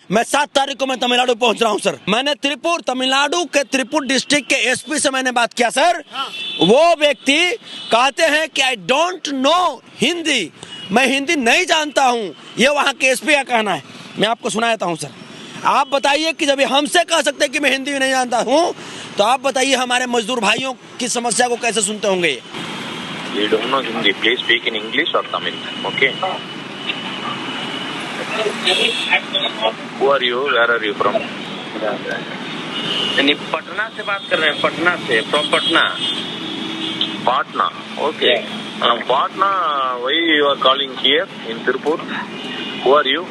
मैं 7 तारीख को मैं तमिलनाडु पहुंच रहा हूं सर। मैंने तमिलनाडु के त्रिपुर डिस्ट्रिक्ट के एसपी से मैंने बात किया सर। वो व्यक्ति कहते हैं कि आई डोंट नो हिंदी, मैं हिंदी नहीं जानता हूं, ये वहां के एसपी का कहना है। मैं आपको सुना देता हूं सर। आप बताइए कि जब हमसे कह सकते हैं कि मैं हिंदी नहीं जानता हूं, तो आप बताइए हमारे मजदूर भाइयों की समस्या को कैसे सुनते होंगे। We don't know Hindi. Please speak in English or Tamil. Okay. Who are you? Where are you from? नहीं, पटना से बात कर रहे हैं। पटना से, from Patna. Patna. Okay. Patna. Why you are calling here in Tirupur? Who are you?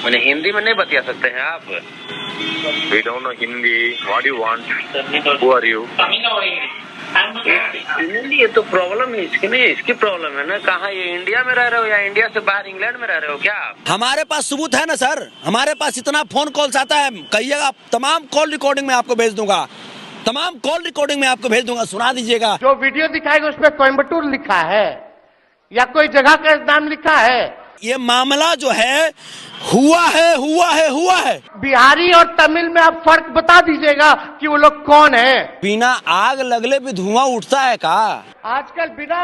मैंने हिंदी में नहीं बता सकते हैं आप? We don't know Hindi. What do you want? Who are you? Hindi, ये तो प्रॉब्लम है इसकी नहीं, इसकी प्रॉब्लम है ना। कहाँ ये इंडिया में रह रहे हो या इंडिया से बाहर इंग्लैंड में रह रहे हो क्या आप? हमारे पास सबूत है ना सर, हमारे पास इतना फोन कॉल्स आता है, कहिएगा तमाम कॉल रिकॉर्डिंग में आपको भेज दूंगा, तमाम कॉल रिकॉर्डिंग में आपको भेज दूंगा, सुना दीजिएगा। जो वीडियो दिखाएगा उसमें कोयम्बटूर लिखा है या कोई जगह का नाम लिखा है। ये मामला जो है हुआ है। बिहारी और तमिल में आप फर्क बता दीजिएगा कि वो लोग कौन है। बिना आग लगले भी धुआं उठता है का? आजकल बिना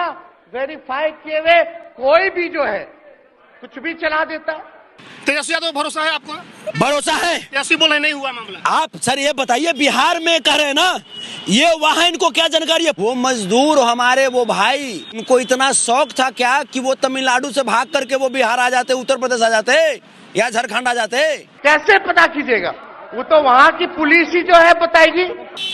वेरीफाई किए हुए कोई भी जो है कुछ भी चला देता है। तेजस्वी यादव भरोसा है आपको? भरोसा है। तेजस्वी बोले नहीं हुआ मामला। आप सर ये बताइए, बिहार में कह रहे हैं ना, ये वहां इनको क्या जानकारी है? वो मजदूर हमारे वो भाई, उनको इतना शौक था क्या कि वो तमिलनाडु से भाग करके वो बिहार आ जाते, उत्तर प्रदेश आ जाते या झारखंड आ जाते। कैसे पता कीजिएगा? वो तो वहाँ की पुलिस ही जो है बताएगी।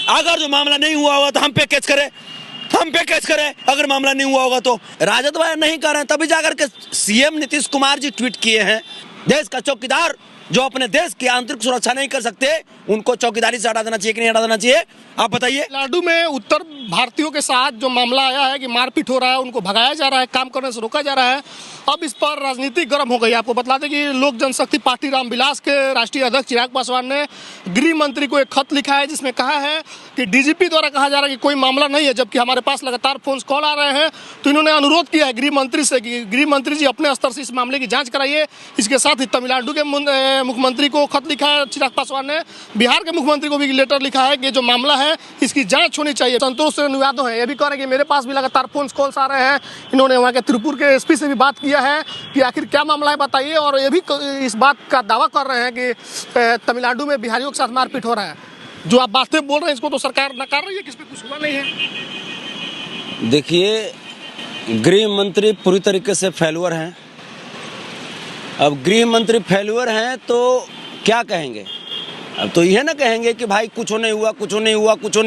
अगर जो मामला नहीं हुआ होगा तो हम पे केस करें, अगर मामला नहीं हुआ होगा तो। राजद वाले नहीं कर रहे हैं, तभी जाकर के सीएम नीतीश कुमार जी ट्वीट किए हैं, देश का चौकीदार जो अपने देश की आंतरिक सुरक्षा नहीं कर सकते, उनको चौकीदारी से हटा देना चाहिए कि नहीं हटा देना चाहिए, आप बताइए। तमिलनाडु में उत्तर भारतीयों के साथ जो मामला आया है कि मारपीट हो रहा है, उनको भगाया जा रहा है, काम करने से रोका जा रहा है, अब इस पर राजनीति गर्म हो गई। आपको बता दें कि लोक जनशक्ति पार्टी रामविलास के राष्ट्रीय अध्यक्ष चिराग पासवान ने गृह मंत्री को एक खत लिखा है, जिसमें कहा है कि डीजीपी द्वारा कहा जा रहा है कि कोई मामला नहीं है, जबकि हमारे पास लगातार फोन कॉल आ रहे हैं। तो इन्होंने अनुरोध किया है गृह मंत्री से कि गृह मंत्री जी अपने स्तर से इस मामले की जांच कराइए। इसके साथ ही तमिलनाडु के मुख्यमंत्री को खत लिखा है चिराग पासवान ने, बिहार के मुख्यमंत्री को भी लेटर लिखा है कि जो मामला है इसकी जांच होनी चाहिए। संतोष यादव है, ये भी कह रहे हैं कि मेरे पास भी लगातार फोन कॉल्स आ रहे हैं। इन्होंने वहाँ के त्रिपुर के एसपी से भी बात किया है कि आखिर क्या मामला है बताइए, और ये भी इस बात का दावा कर रहे हैं कि तमिलनाडु में बिहारियों के साथ मारपीट हो रहा है। जो आप बातें बोल रहे हैं इसको तो सरकार नकार रही है कि इस पे कुछ हुआ नहीं है। देखिए, गृह मंत्री पूरी तरीके से फेल्यूर हैं। अब गृह मंत्री फेल्यूर हैं तो क्या कहेंगे? अब तो यह ना कहेंगे कि भाई कुछ नहीं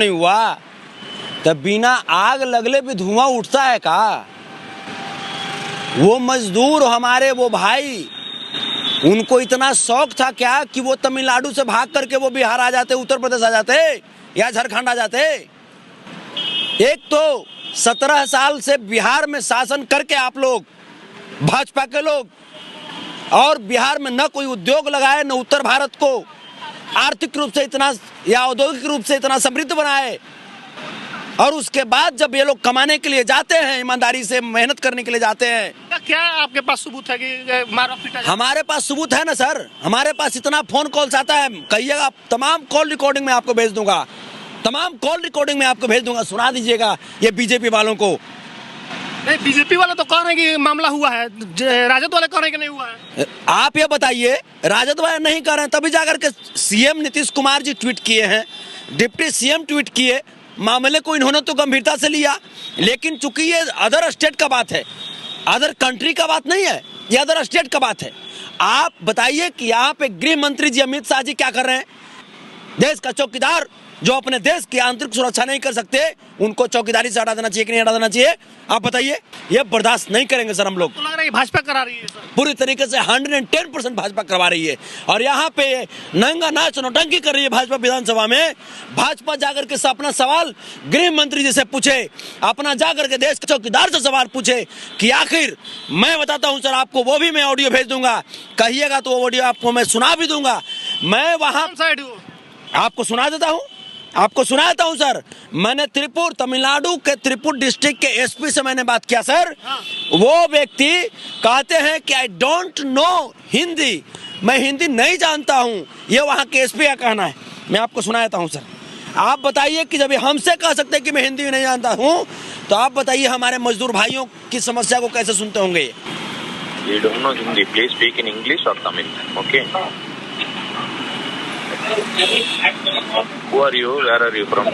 हुआ। तब बिना आग लगले भी धुआं उठता है का? वो मजदूर हमारे वो भाई, उनको इतना शौक था क्या कि वो तमिलनाडु से भाग करके वो बिहार आ जाते, उत्तर प्रदेश आ जाते या झारखंड आ जाते। एक तो 17 साल से बिहार में शासन करके आप लोग, भाजपा के लोग, और बिहार में न कोई उद्योग लगाए, न उत्तर भारत को आर्थिक रूप से इतना या औद्योगिक रूप से इतना समृद्ध बनाए, और उसके बाद जब ये लोग कमाने के लिए जाते हैं, ईमानदारी से मेहनत करने के लिए जाते हैं। क्या आपके पास सबूत है कि मारा पीटा? हमारे पास सबूत है ना सर, हमारे पास इतना फोन कॉल्स आता है, कहिएगा तमाम कॉल रिकॉर्डिंग में आपको भेज दूंगा, सुना दीजिएगा ये बीजेपी वालों को। नहीं, बीजेपी वाले तो कह रहे हैं कि मामला हुआ है, राजद वाले कह रहे हैं कि नहीं हुआ है। आप ये बताइए, राजद वाले नहीं कर रहे हैं, तभी जाकर के सीएम नीतीश कुमार जी ट्वीट किए हैं, डिप्टी सीएम ट्वीट किए, मामले को इन्होंने तो गंभीरता से लिया। लेकिन चूंकि ये अदर स्टेट का बात है, अदर कंट्री का बात नहीं है, ये अदर स्टेट का बात है। आप बताइए कि यहाँ पे गृह मंत्री जी अमित शाह जी क्या कर रहे हैं? देश का चौकीदार जो अपने देश की आंतरिक सुरक्षा नहीं कर सकते, उनको चौकीदारी से हटा देना चाहिए कि नहीं हटा देना चाहिए, आप बताइए। ये बर्दाश्त नहीं करेंगे सर हम लोग। तो लग रहा है भाजपा करा रही है सर, पूरी तरीके से 110% भाजपा करवा रही है। और यहाँ पे नंगा नाच नौटंकी कर रही है भाजपा विधानसभा में। भाजपा जाकर के अपना सवाल गृह मंत्री जी से पूछे, अपना जाकर के देश के चौकीदार से सवाल पूछे कि आखिर, मैं बताता हूँ सर आपको, वो भी मैं ऑडियो भेज दूंगा, कहिएगा तो वो ऑडियो आपको मैं सुना भी दूंगा। मैं वहां आपको सुना देता हूँ, आपको सुनाता हूं सर, मैंने त्रिपुर तमिलनाडु के त्रिपुर डिस्ट्रिक्ट के एसपी से मैंने बात किया सर। वो व्यक्ति कहते हैं कि आई डोंट नो हिंदी, मैं हिंदी नहीं जानता हूं, ये वहां के एसपी का कहना है। मैं आपको सुनाता हूं सर। आप बताइए कि जब ये हमसे कह सकते हैं कि मैं हिंदी नहीं जानता हूं, तो आप बताइए हमारे मजदूर भाइयों की समस्या को कैसे सुनते होंगे। You don't know Hindi. Please speak in English or Tamil. Okay. Who are you? Where are you from?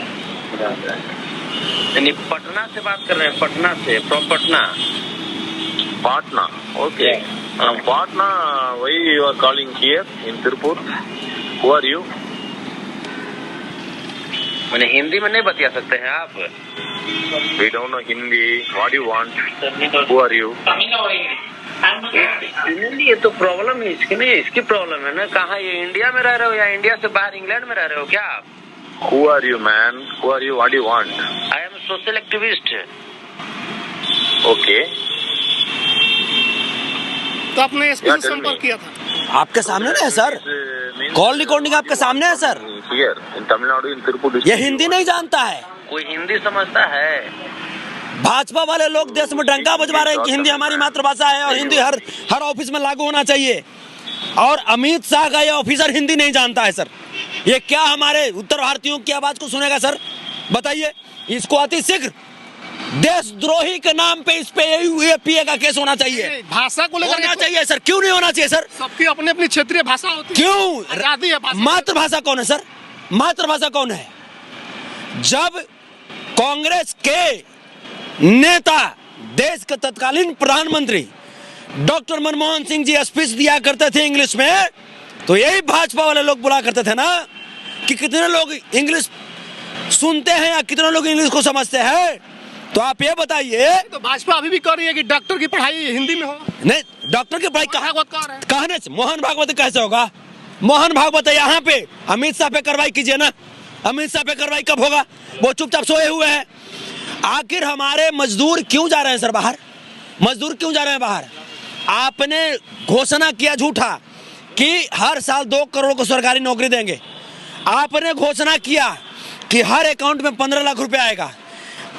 यानी पटना से बात कर रहे हैं, पटना से, from Patna. Patna. Okay. Patna. Why you are calling here in Tirupur? Who are you? मैंने हिंदी में नहीं बता सकते हैं आप? We don't know Hindi. What do you want? Who are you? ये तो प्रॉब्लम है इसकी नहीं, इसकी प्रॉब्लम है ना। कहाँ ये इंडिया में रह रहे हो या इंडिया से बाहर इंग्लैंड में रह रहे हो क्या आप? Who are you, man? Who are you? What do you want? I am social activist. Okay. तो आपने एसपी Yeah, से tell संपर्क me. किया था? आपके सामने ना है सर, कॉल रिकॉर्डिंग आपके सामने है sir. Here in Tamil Nadu in Tirupur ये district. हिंदी नहीं जानता है। कोई हिंदी समझता है? भाजपा वाले लोग देश में डंका बजवा रहे हैं कि हिंदी हमारी मातृभाषा है और हिंदी हर ऑफिस में लागू होना चाहिए। और अमित शाह का ये ऑफिसर हिंदी नहीं जानता है सर। ये क्या हमारे उत्तर भारतीयों की आवाज को सुनेगा सर? बताइए। इसको अति शीघ्र देशद्रोही के नाम पे इस पे यूएपीए का केस होना चाहिए। भाषा को लेकर होना चाहिए सर। क्यों नहीं होना चाहिए सर? सबकी अपनी अपनी क्षेत्रीय भाषा होती है। क्यों? आजादी है भाषा। मातृभाषा कौन है सर? मातृभाषा कौन है? जब कांग्रेस के नेता, देश के तत्कालीन प्रधानमंत्री डॉक्टर मनमोहन सिंह जी स्पीच दिया करते थे इंग्लिश में, तो यही भाजपा वाले लोग बुला करते थे ना कि कितने लोग इंग्लिश सुनते हैं या कितने लोग इंग्लिश को समझते हैं। तो आप ये बताइए। तो भाजपा अभी भी कर रही है कि डॉक्टर की पढ़ाई हिंदी में हो। नहीं, डॉक्टर की पढ़ाई भागवत कहने से मोहन भागवत कैसे होगा? मोहन भागवत यहाँ पे अमित शाह पे कार्रवाई कीजिए ना। अमित शाह पे कार्रवाई कब होगा? वो चुपचाप सोए हुए हैं। आखिर हमारे मजदूर क्यों जा रहे हैं सर बाहर? मजदूर क्यों जा रहे हैं बाहर? आपने घोषणा किया झूठा कि हर साल 2 करोड़ को सरकारी नौकरी देंगे। आपने घोषणा किया कि हर अकाउंट में 15 लाख रुपए आएगा।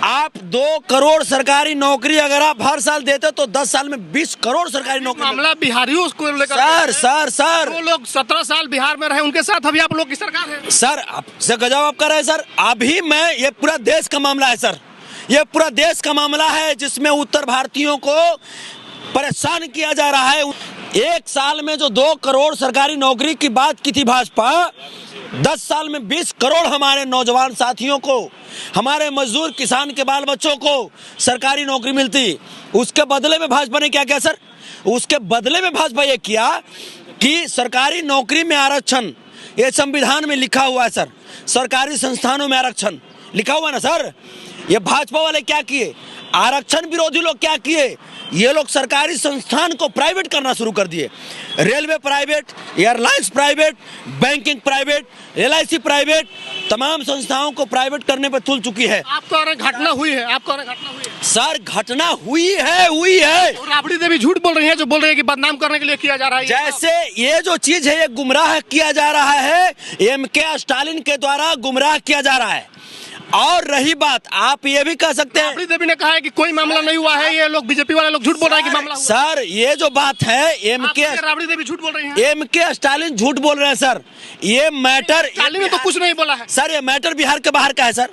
आप 2 करोड़ सरकारी नौकरी अगर आप हर साल देते तो 10 साल में 20 करोड़ सरकारी नौकरी। मामला बिहारियों को लेकर सर वो लोग 17 साल बिहार में रहे, उनके साथ अभी आप लोग की सरकार है। सर आपसे गजब आप कर रहे हैं सर। अभी मैं, ये पूरा देश का मामला है सर। ये पूरा देश का मामला है जिसमें उत्तर भारतीयों को परेशान किया जा रहा है। 1 साल में जो 2 करोड़ सरकारी नौकरी की बात की थी भाजपा, 10 साल में 20 करोड़ हमारे नौजवान साथियों को, हमारे मजदूर किसान के बाल बच्चों को सरकारी नौकरी मिलती। उसके बदले में भाजपा ने क्या किया सर? उसके बदले में भाजपा ये किया कि सरकारी नौकरी में आरक्षण, ये संविधान में लिखा हुआ है सर। सरकारी संस्थानों में आरक्षण लिखा हुआ है ना सर। ये भाजपा वाले क्या किए? आरक्षण विरोधी लोग क्या किए? ये लोग सरकारी संस्थान को प्राइवेट करना शुरू कर दिए। Railway private, airlines private, banking private, LIC private, तमाम संस्थाओं को प्राइवेट करने पर तुल चुकी है। आप कह रहे घटना हुई है, आप कह रहे घटना हुई है। सर घटना हुई है। और राबड़ी देवी झूठ बोल रही है, जो बोल रही है कि बदनाम करने के लिए किया जा रहा है। जैसे ये जो चीज है ये गुमराह किया जा रहा है, MK स्टालिन के द्वारा गुमराह किया जा रहा है। और रही बात, आप ये भी कह सकते हैं, राबड़ी देवी ने कहा है कि कोई मामला नहीं हुआ है, ये लोग बीजेपी वाले लोग झूठ बोल रहे हैं कि मामला हुआ। सर ये जो बात है राबड़ी देवी झूठ बोल रही है। MK स्टालिन झूठ बोल रहे हैं सर। ये मैटर, स्टालिन ने तो कुछ नहीं बोला है सर। ये मैटर बिहार के बाहर का है सर।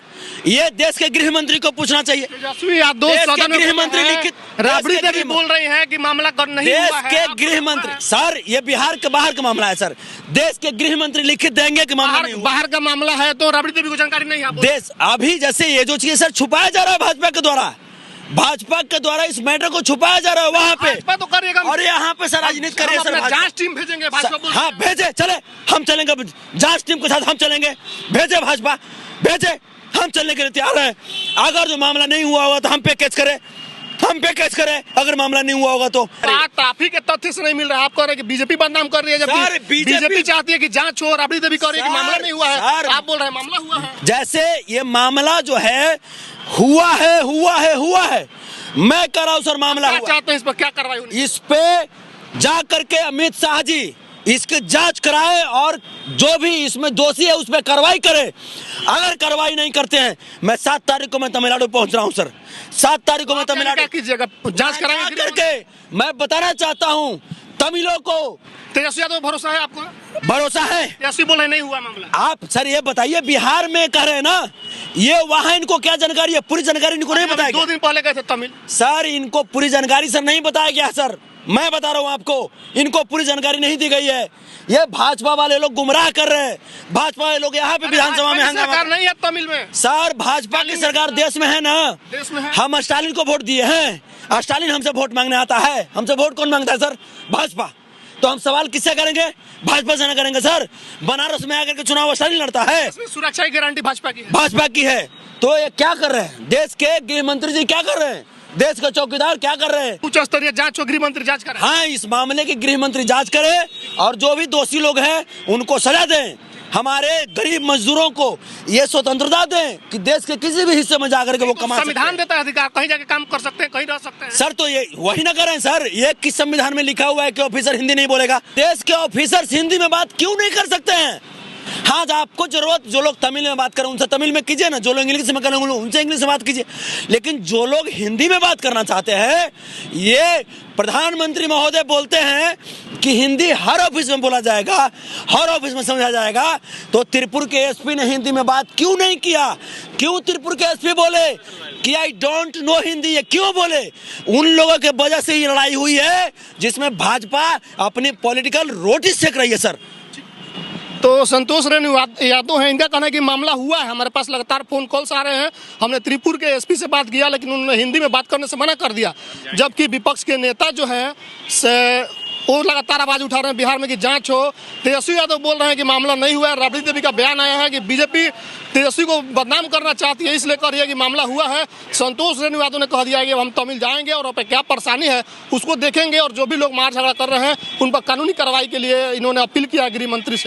ये देश के गृह मंत्री को पूछना चाहिए। तेजस्वी यादव सदन में गृह मंत्री लिखित, राबड़ी देवी बोल रही है कि मामला नहीं हुआ है। देश के गृह मंत्री, सर ये बिहार के बाहर का मामला है सर। देश के गृह मंत्री लिखित देंगे कि मामला नहीं हुआ। बाहर का मामला है तो राबड़ी देवी को जानकारी नहीं है। देश अभी जैसे ये जो चीज सर छुपाया जा रहा है भाजपा के द्वारा इस मैटर को छुपाया जा रहा है वहाँ पे तो करिएगा। और यहाँ पे सर राजनीति कर रही है सर। जांच टीम भेजेंगे भाजपा। हाँ भेजे, चले हम चलेंगे जांच टीम के साथ, हम चलेंगे। भेजे भाजपा, भेजे, हम चलने के लिए तैयार हैं। अगर जो मामला नहीं हुआ होगा तो हम पे केस करें, अगर मामला नहीं हुआ होगा तो। ट्रैफिक के तथ्य से नहीं मिल रहा है। आप कह रहे हैं कि बीजेपी बदनाम कर रही है, जबकि बीजेपी चाहती है कि जांच हो। राबड़ी देवी कह रही है कि मामला नहीं हुआ है, आप बोल रहे हैं मामला हुआ है। जैसे ये मामला जो है हुआ है। मैं कह रहा हूं सर मामला हुआ। चाहते हैं इस पर क्या कार्रवाई होनी? इस पे जा करके अमित शाह जी इसकी जांच कराए और जो भी इसमें दोषी है उस पर कार्रवाई करे। अगर कार्रवाई नहीं करते हैं, मैं 7 तारीख को मैं तमिलनाडु पहुंच रहा हूं सर। 7 तारीख को मैं तमिलनाडु क्या कीजिएगा, जांच कराएंगे करके मैं बताना चाहता हूं तमिलों को। तेजस्वी यादव भरोसा है आपको? भरोसा है। तेजस्वी बोले नहीं हुआ मामला। आप सर ये बताइए, बिहार में कह रहे हैं ना, ये वहां इनको क्या जानकारी है? पूरी जानकारी इनको नहीं बताया गया। 2 दिन पहले गए थे तमिल सर, इनको पूरी जानकारी सर नहीं बताया गया सर। मैं बता रहा हूं आपको, इनको पूरी जानकारी नहीं दी गई है। ये भाजपा वाले लोग गुमराह कर रहे हैं। भाजपा वाले लोग यहाँ पे विधानसभा में हंगामा। सरकार नहीं है तमिल में सर, भाजपा की सरकार देश में है ना। देश में है। हम स्टालिन को वोट दिए हैं। स्टालिन हमसे वोट मांगने आता है। हमसे वोट कौन मांगता है सर? भाजपा। तो हम सवाल किससे करेंगे? भाजपा से ना करेंगे सर। बनारस में आकर के चुनाव स्टालिन लड़ता है। सुरक्षा की गारंटी भाजपा की है। भाजपा की है। तो ये क्या कर रहे हैं? देश के गृह मंत्री जी क्या कर रहे हैं? देश का चौकीदार क्या कर रहे हैं? उच्च स्तरीय जांच, गृह मंत्री जांच करे। हाँ, इस मामले की गृह मंत्री जांच करे और जो भी दोषी लोग हैं उनको सजा दें। हमारे गरीब मजदूरों को ये स्वतंत्रता दें कि देश के किसी भी हिस्से में जाकर के वो कमा सकते हैं। संविधान देता है अधिकार, कहीं जाके काम कर सकते हैं, कहीं रह सकते हैं। सर, तो ये वही ना करें सर। ये किस संविधान में लिखा हुआ है कि ऑफिसर हिंदी नहीं बोलेगा? देश के ऑफिसर हिंदी में बात क्यों नहीं कर सकते हैं? हाँ, आपको जरूरत, जो लोग तमिल में बात करें उनसे तमिल में कीजिए ना, जो लोग इंग्लिश में करें उनसे इंग्लिश में बात कीजिए। लेकिन जो लोग हिंदी में बात करना चाहते हैं, ये प्रधानमंत्री महोदय बोलते हैं कि हिंदी हर ऑफिस में बोला जाएगा, हर ऑफिस में समझा जाएगा। तो त्रिपुर के एसपी ने हिंदी में बात क्यों नहीं किया? क्यों त्रिपुर के एसपी बोले कि आई डोंट नो हिंदी? ये क्यों बोले? उन लोगों के वजह से ये लड़ाई हुई है जिसमें भाजपा अपनी पॉलिटिकल रोटी सेक रही है सर। तो संतोष रेणु यादव है, इनका कहना है कि मामला हुआ है। हमारे पास लगातार फोन कॉल्स आ रहे हैं। हमने त्रिपुर के एसपी से बात किया लेकिन उन्होंने हिंदी में बात करने से मना कर दिया। जबकि विपक्ष के नेता जो हैं वो लगातार आवाज उठा रहे हैं बिहार में कि जांच हो। तेजस्वी यादव बोल रहे हैं कि मामला नहीं हुआ है। राबड़ी देवी का बयान आया है कि बीजेपी तेजस्वी को बदनाम करना चाहती है, इसलिए कह रही है कि मामला हुआ है। संतोष रेणु यादव ने कह दिया है कि हम तमिल जाएंगे और पे क्या परेशानी है उसको देखेंगे और जो भी लोग मार झगड़ा कर रहे हैं उन पर कानूनी कार्रवाई के लिए इन्होंने अपील किया गृह मंत्री से।